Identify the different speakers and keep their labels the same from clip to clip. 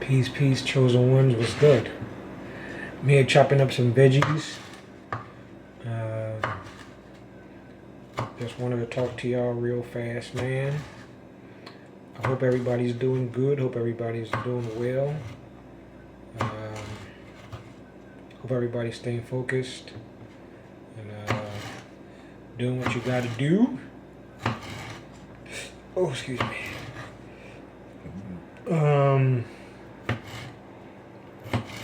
Speaker 1: Peace, chosen ones. Was good. Me here chopping up some veggies. Just wanted to talk to y'all real fast, man. I hope everybody's doing good. Hope everybody's doing well. Hope everybody's staying focused and doing what you got to do. Oh, excuse me.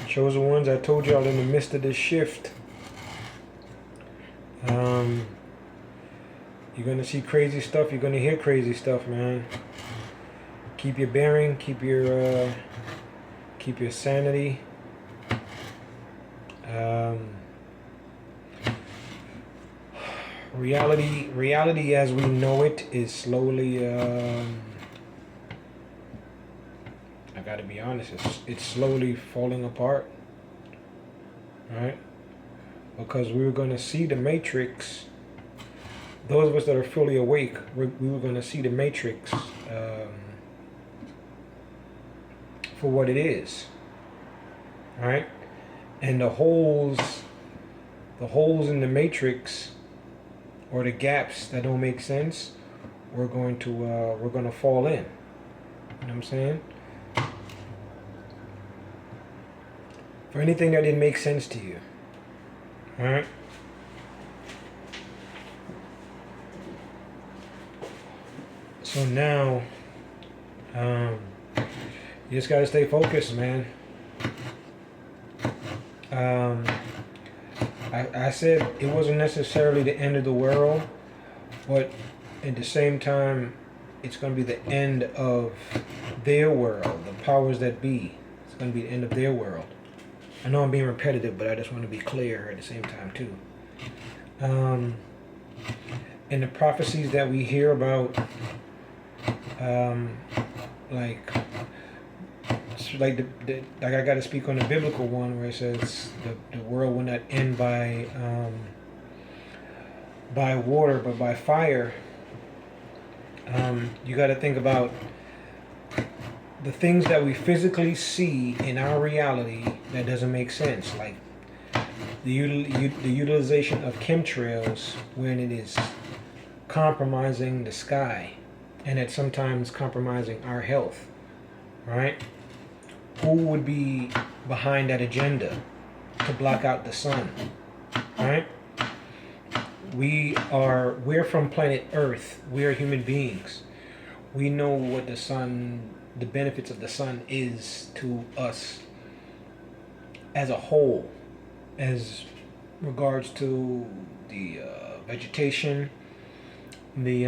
Speaker 1: Chosen ones, I told y'all in the midst of this shift, you're gonna see crazy stuff. You're gonna hear crazy stuff, man. Keep your bearing. Keep your sanity. Reality as we know it is slowly. I gotta be honest. It's slowly falling apart. Right? Because we were gonna see the Matrix. Those of us that are fully awake, we were going to see the Matrix for what it is, right? And the holes in the Matrix, or the gaps that don't make sense, we're going to fall in. You know what I'm saying? For anything that didn't make sense to you, all right? So now, you just gotta stay focused, man. I said it wasn't necessarily the end of the world, but at the same time, it's gonna be the end of their world, the powers that be. It's gonna be the end of their world. I know I'm being repetitive, but I just want to be clear at the same time too. And the prophecies that we hear about, like I got to speak on the biblical one where it says the world will not end by water but by fire. You got to think about the things that we physically see in our reality that doesn't make sense, like the utilization of chemtrails when it is compromising the sky. And it's sometimes compromising our health, right? Who would be behind that agenda to block out the sun, right? We're from planet Earth. We are human beings. We know what the sun, the benefits of the sun is to us as a whole, as regards to the vegetation, the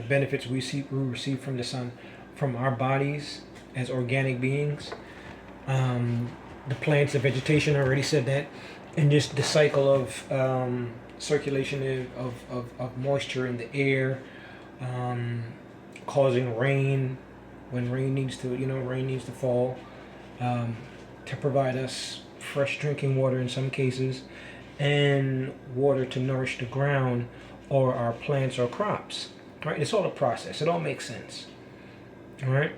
Speaker 1: benefits we receive from the sun, from our bodies as organic beings. The plants, the vegetation, I already said that. And just the cycle of circulation of moisture in the air, causing rain when rain needs to fall, to provide us fresh drinking water in some cases, and water to nourish the ground or our plants or crops, right? It's all a process. It all makes sense, all right?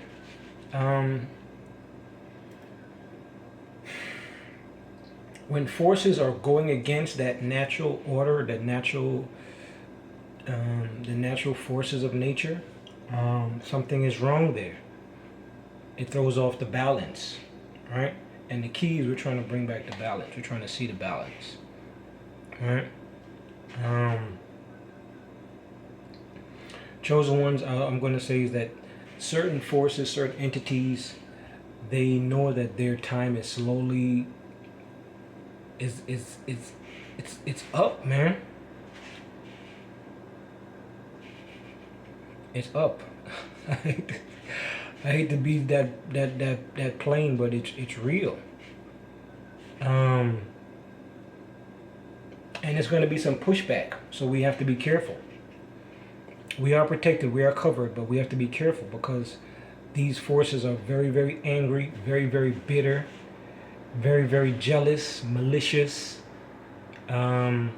Speaker 1: When forces are going against that natural order, the natural forces of nature, something is wrong there. It throws off the balance, right? And the key is we're trying to bring back the balance. We're trying to see the balance, all right? Chosen ones, I'm going to say is that certain forces, certain entities, they know that their time is slowly it's up, man. It's up. I hate to be that plain, but it's real. And it's going to be some pushback, so we have to be careful. We are protected, we are covered, but we have to be careful because these forces are very, very angry, very, very bitter, very, very jealous, malicious. But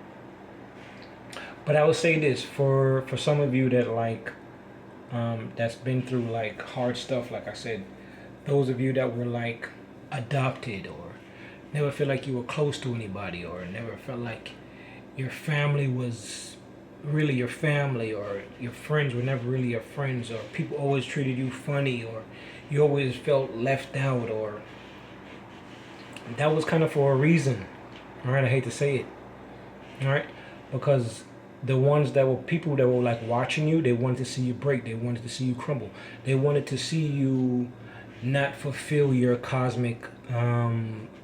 Speaker 1: I will say this, for some of you that like that's been through like hard stuff. Like I said, those of you that were like adopted or never felt like you were close to anybody or never felt like your family was really your family or your friends were never really your friends or people always treated you funny or you always felt left out or that was kind of for a reason. All right, I hate to say it. All right, because the ones that were people that were like watching you, they wanted to see you break, they wanted to see you crumble, they wanted to see you not fulfill your cosmic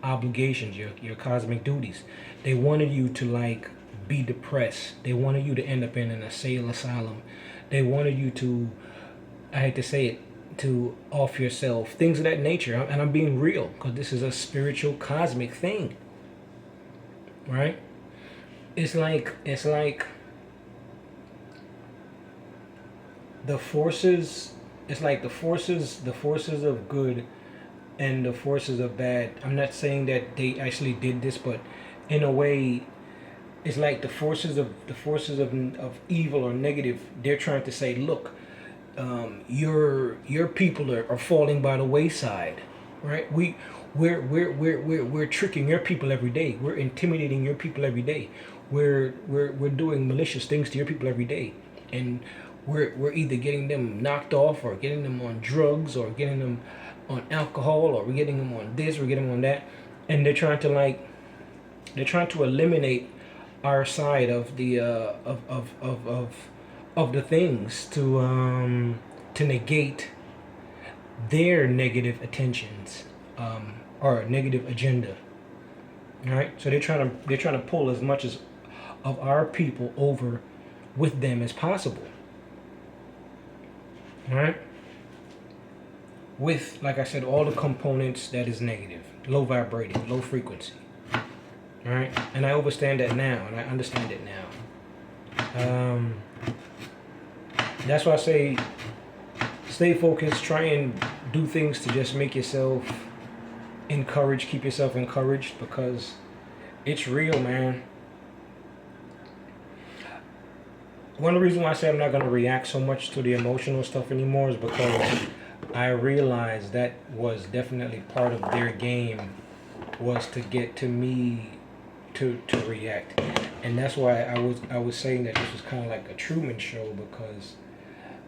Speaker 1: obligations, your cosmic duties. They wanted you to like be depressed. They wanted you to end up in an asylum. They wanted you to, I hate to say it, to off yourself, things of that nature. And I'm being real because this is a spiritual cosmic thing, right? It's like the forces. It's like the forces of good and the forces of bad. I'm not saying that they actually did this, but in a way, it's like the forces of evil or negative. They're trying to say, look, your people are falling by the wayside, right? We're tricking your people every day. We're intimidating your people every day. We're doing malicious things to your people every day, and we're either getting them knocked off or getting them on drugs or getting them on alcohol or we're getting them on this, we're getting them on that, and they're trying to eliminate our side of the of the things to negate their negative attentions or negative agenda. All right, so they're trying to pull as much as of our people over with them as possible. All right, with, like I said, all the components that is negative, low vibrating, low frequency. All right, and I understand that now, and I understand it now. That's why I say stay focused, try and do things to just make yourself encouraged, keep yourself encouraged, because it's real, man. One of the reasons why I say I'm not going to react so much to the emotional stuff anymore is because I realized that was definitely part of their game, was to get to me to react. And that's why I was saying that this was kind of like a Truman Show, because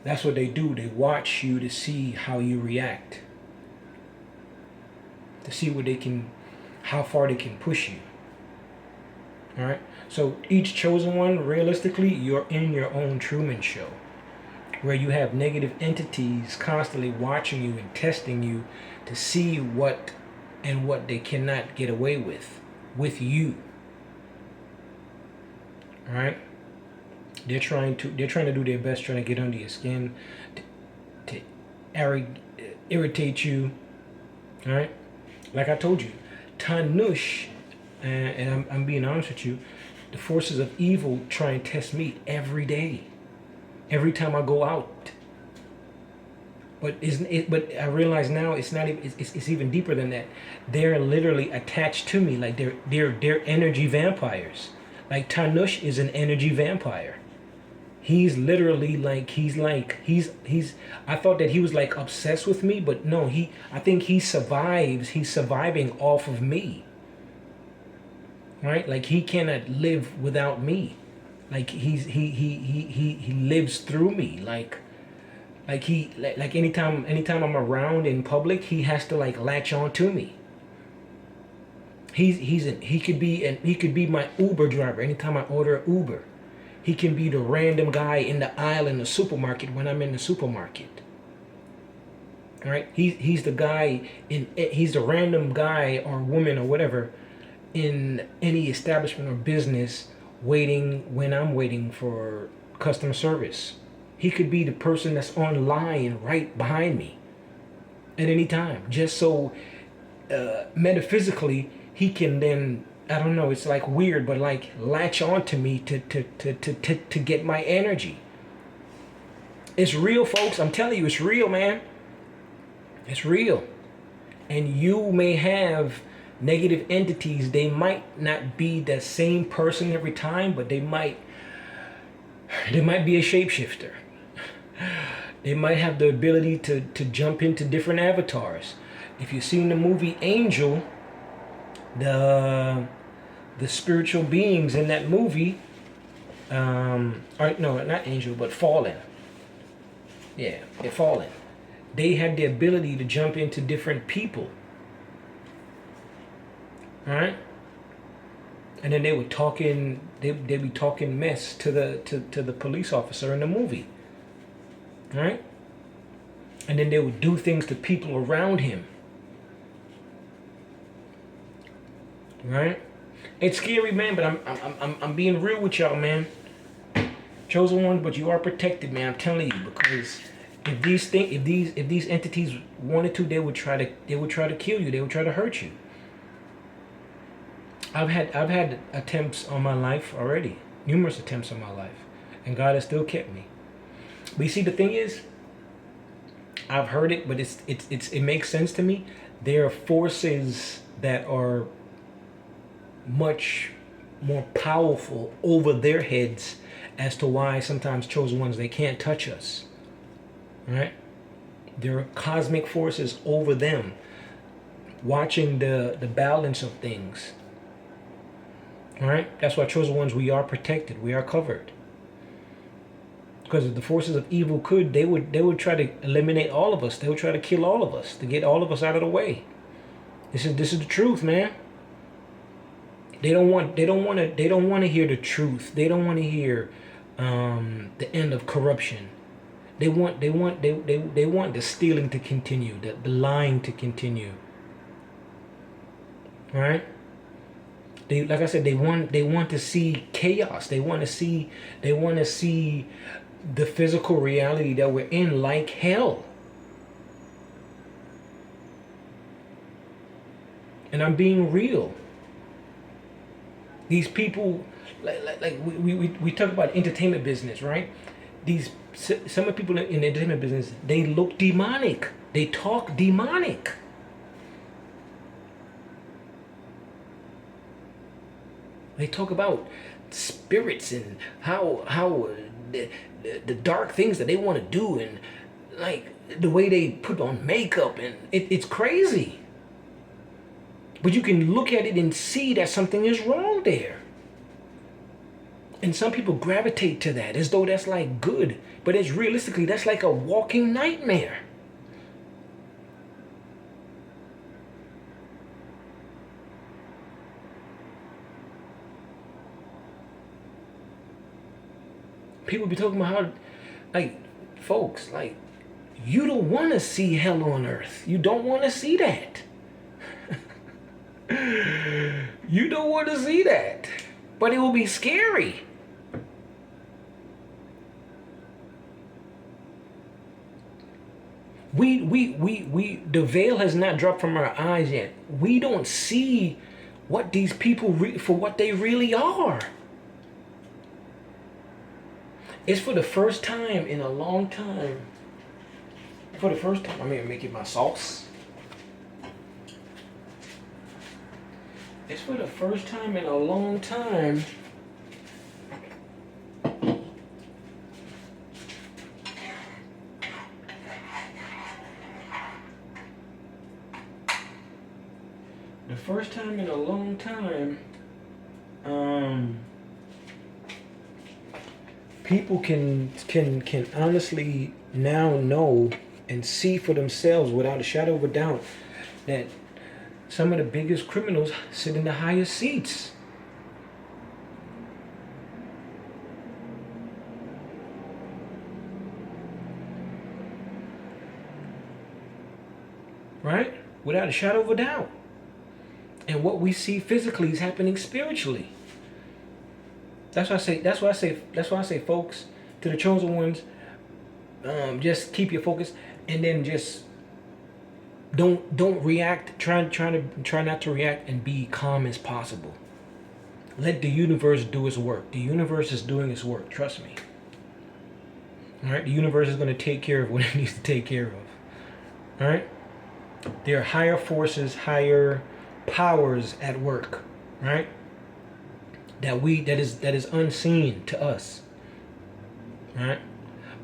Speaker 1: that's what they do. They watch you to see how you react, to see what they can, how far they can push you. All right. So each chosen one, realistically, you're in your own Truman Show, where you have negative entities constantly watching you and testing you to see what they cannot get away with you. All right. They're trying to do their best, trying to get under your skin, to irritate you. All right. Like I told you, Tanush, and I'm being honest with you, the forces of evil try and test me every day, every time I go out. But isn't it? But I realize now it's not even. It's even deeper than that. They're literally attached to me, like they're energy vampires. Like Tanush is an energy vampire. He's literally he's I thought that he was like obsessed with me, but no, I think he's surviving off of me. Right? Like he cannot live without me. Like he lives through me. Like anytime I'm around in public, he has to like latch on to me. He could be my Uber driver anytime I order an Uber. He can be the random guy in the aisle in the supermarket when I'm in the supermarket. All right? He's the guy he's the random guy or woman or whatever in any establishment or business waiting when I'm waiting for customer service. He could be the person that's online right behind me at any time. Just so metaphysically he can then, I don't know, it's like weird, but like latch on to me to get my energy. It's real, folks. I'm telling you, it's real, man. It's real. And you may have negative entities. They might not be the same person every time, but they might be a shapeshifter. They might have the ability to jump into different avatars. If you've seen the movie Angel, the spiritual beings in that movie, or no, not Angel, but Fallen. Yeah, Fallen. They had the ability to jump into different people. Right? And then they were talking. They'd be talking mess to the police officer in the movie. Right? And then they would do things to people around him. Right? It's scary, man. But I'm being real with y'all, man. Chosen ones, but you are protected, man. I'm telling you, because if these entities wanted to, they would try to kill you. They would try to hurt you. I've had attempts on my life already, numerous attempts on my life, and God has still kept me. But you see, the thing is, I've heard it, but it makes sense to me. There are forces that are much more powerful over their heads as to why sometimes chosen ones, they can't touch us. Right? There are cosmic forces over them, watching the balance of things. All right, that's why chosen ones, we are protected, we are covered. Because if the forces of evil could, they would try to eliminate all of us. They would try to kill all of us, to get all of us out of the way. This is the truth, man. They don't want to hear the truth. They don't want to hear the end of corruption. They want the stealing to continue, the lying to continue. All right? They, like I said, they want to see chaos. They want to see the physical reality that we're in like hell. And I'm being real. These people, like we talk about entertainment business, right? Some of the people in the entertainment business, they look demonic. They talk demonic. They talk about spirits and how the dark things that they want to do, and like the way they put on makeup, and it's crazy. But you can look at it and see that something is wrong there. And some people gravitate to that as though that's like good, but it's realistically, that's like a walking nightmare. People be talking about how, like, folks, like, you don't want to see hell on earth. You don't want to see that. You don't want to see that. But it will be scary. The veil has not dropped from our eyes yet. We don't see what these people for what they really are. It's for the first time in a long time. For the first time, I'm gonna make it my sauce. It's for the first time in a long time. The first time in a long time, people can honestly now know and see for themselves without a shadow of a doubt that some of the biggest criminals sit in the highest seats. Right? Without a shadow of a doubt. And what we see physically is happening spiritually. That's why I say, folks, to the chosen ones, just keep your focus, and then just don't react. Try not to react, and be calm as possible. Let the universe do its work. The universe is doing its work. Trust me. All right, the universe is going to take care of what it needs to take care of. All right, there are higher forces, higher powers at work. Right. That is unseen to us. Right?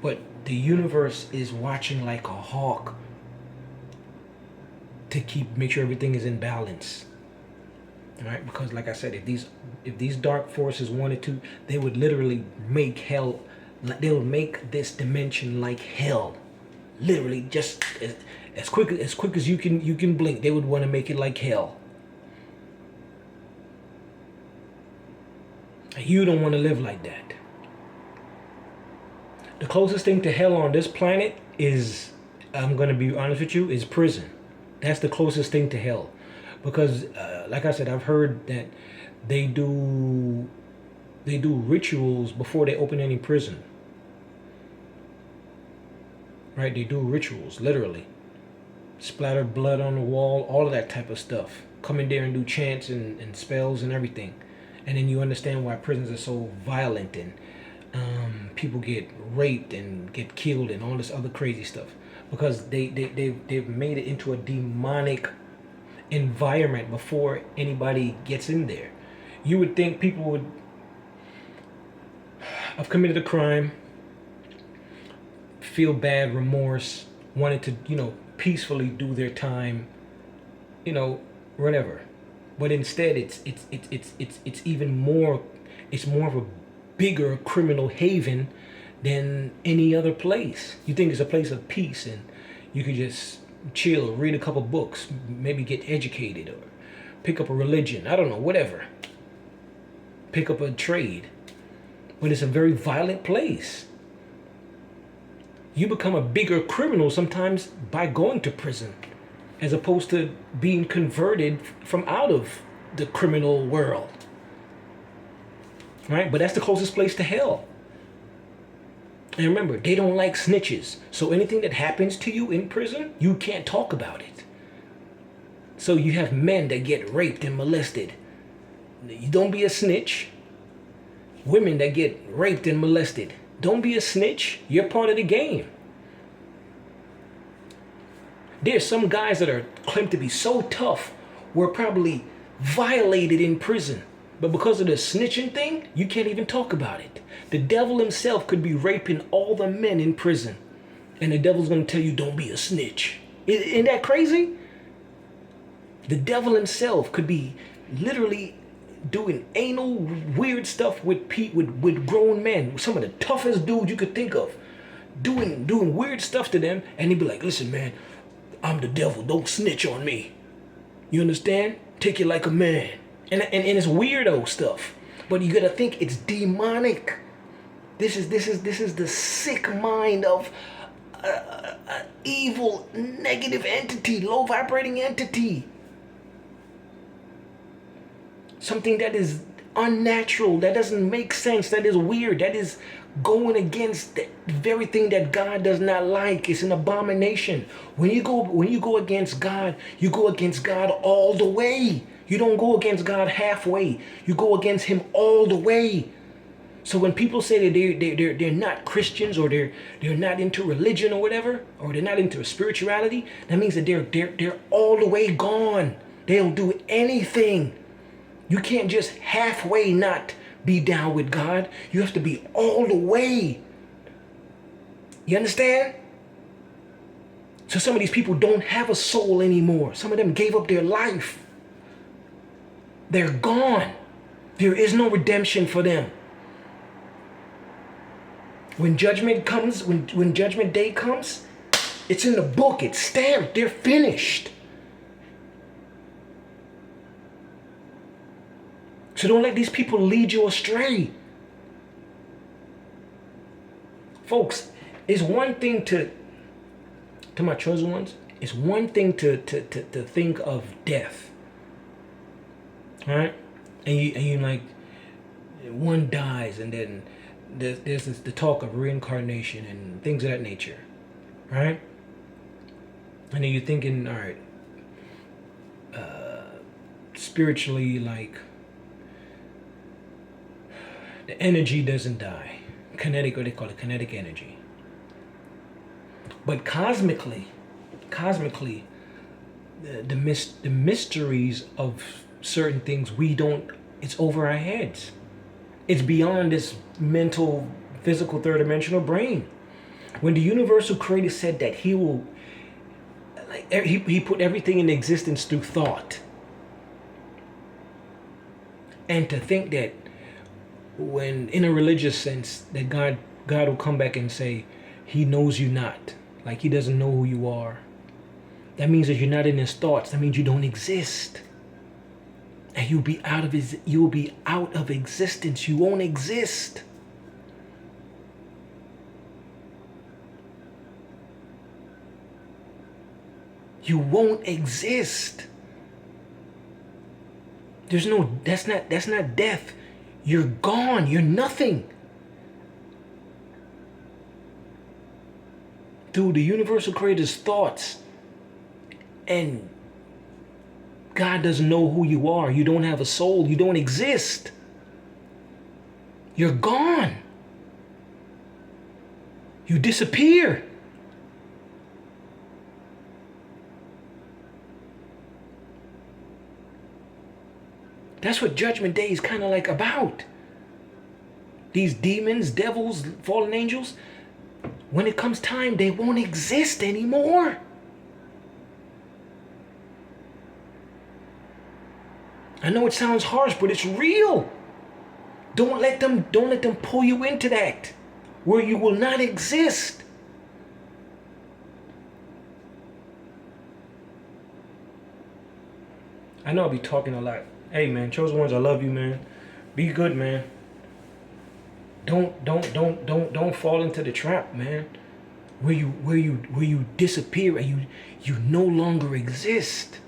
Speaker 1: But the universe is watching like a hawk to make sure everything is in balance. All right? Because like I said, if these dark forces wanted to, they would literally make hell. They would make this dimension like hell. Literally, just as quick as you can blink, they would want to make it like hell. You don't want to live like that. The closest thing to hell on this planet is, I'm going to be honest with you, is prison. That's the closest thing to hell. Because, like I said, I've heard that they do rituals before they open any prison. Right? They do rituals, literally. Splatter blood on the wall, all of that type of stuff. Come in there and do chants and spells and everything. And then you understand why prisons are so violent and people get raped and get killed and all this other crazy stuff. Because they've made it into a demonic environment before anybody gets in there. You would think people would have committed a crime, feel bad, remorse, wanted to, peacefully do their time, whatever. But instead, it's even more. It's more of a bigger criminal haven than any other place. You think it's a place of peace and you could just chill, read a couple books, maybe get educated or pick up a religion. I don't know, whatever. Pick up a trade. But it's a very violent place. You become a bigger criminal sometimes by going to prison, as opposed to being converted from out of the criminal world. Right? But that's the closest place to hell. And remember, they don't like snitches. So anything that happens to you in prison, you can't talk about it. So you have men that get raped and molested. You don't be a snitch. Women that get raped and molested. Don't be a snitch. You're part of the game. There's some guys that are claimed to be so tough were probably violated in prison. But because of the snitching thing, you can't even talk about it. The devil himself could be raping all the men in prison. And the devil's going to tell you, don't be a snitch. Isn't that crazy? The devil himself could be literally doing anal weird stuff with grown men. Some of the toughest dudes you could think of. Doing weird stuff to them. And he'd be like, listen, man, I'm the devil. Don't snitch on me. You understand? Take it like a man. And it's weirdo stuff. But you gotta think it's demonic. This is the sick mind of an evil, negative entity, low vibrating entity. Something that is unnatural, that doesn't make sense, that is weird, that is going against the very thing that God does not like. It's an abomination. When you go against God, you go against God all the way. You don't go against God halfway. You go against him all the way. So when people say that they're not Christians, or they're not into religion or whatever, or they're not into spirituality, that means that they're all the way gone. They'll do anything. You can't just halfway not be down with God. You have to be all the way. You understand? So some of these people don't have a soul anymore. Some of them gave up their life. They're gone. There is no redemption for them. When judgment comes, when judgment day comes, it's in the book, it's stamped, they're finished. So don't let these people lead you astray. Folks, it's one thing to my chosen ones, it's one thing to think of death. All right? And you like, one dies, and then there's the talk of reincarnation and things of that nature. Right? And then you're thinking, all right, spiritually, like, the energy doesn't die. Kinetic, what they call it, kinetic energy. But cosmically, the mysteries of certain things, it's over our heads. It's beyond this mental, physical, third dimensional brain. When the universal creator said that he will, like, he put everything in existence through thought. And to think that when, in a religious sense, that God will come back and say, he knows you not. Like he doesn't know who you are. That means that you're not in his thoughts. That means you don't exist. And you'll be out of existence. You won't exist. You won't exist. That's not death. You're gone. You're nothing. Through the universal creator's thoughts. And God doesn't know who you are. You don't have a soul. You don't exist. You're gone. You disappear. That's what Judgment Day is kind of like about. These demons, devils, fallen angels, when it comes time, they won't exist anymore. I know it sounds harsh, but it's real. Don't let them pull you into that, where you will not exist. I know I'll be talking a lot. Hey man, chosen ones, I love you, man. Be good, man. Don't fall into the trap, man. Where you disappear and you no longer exist.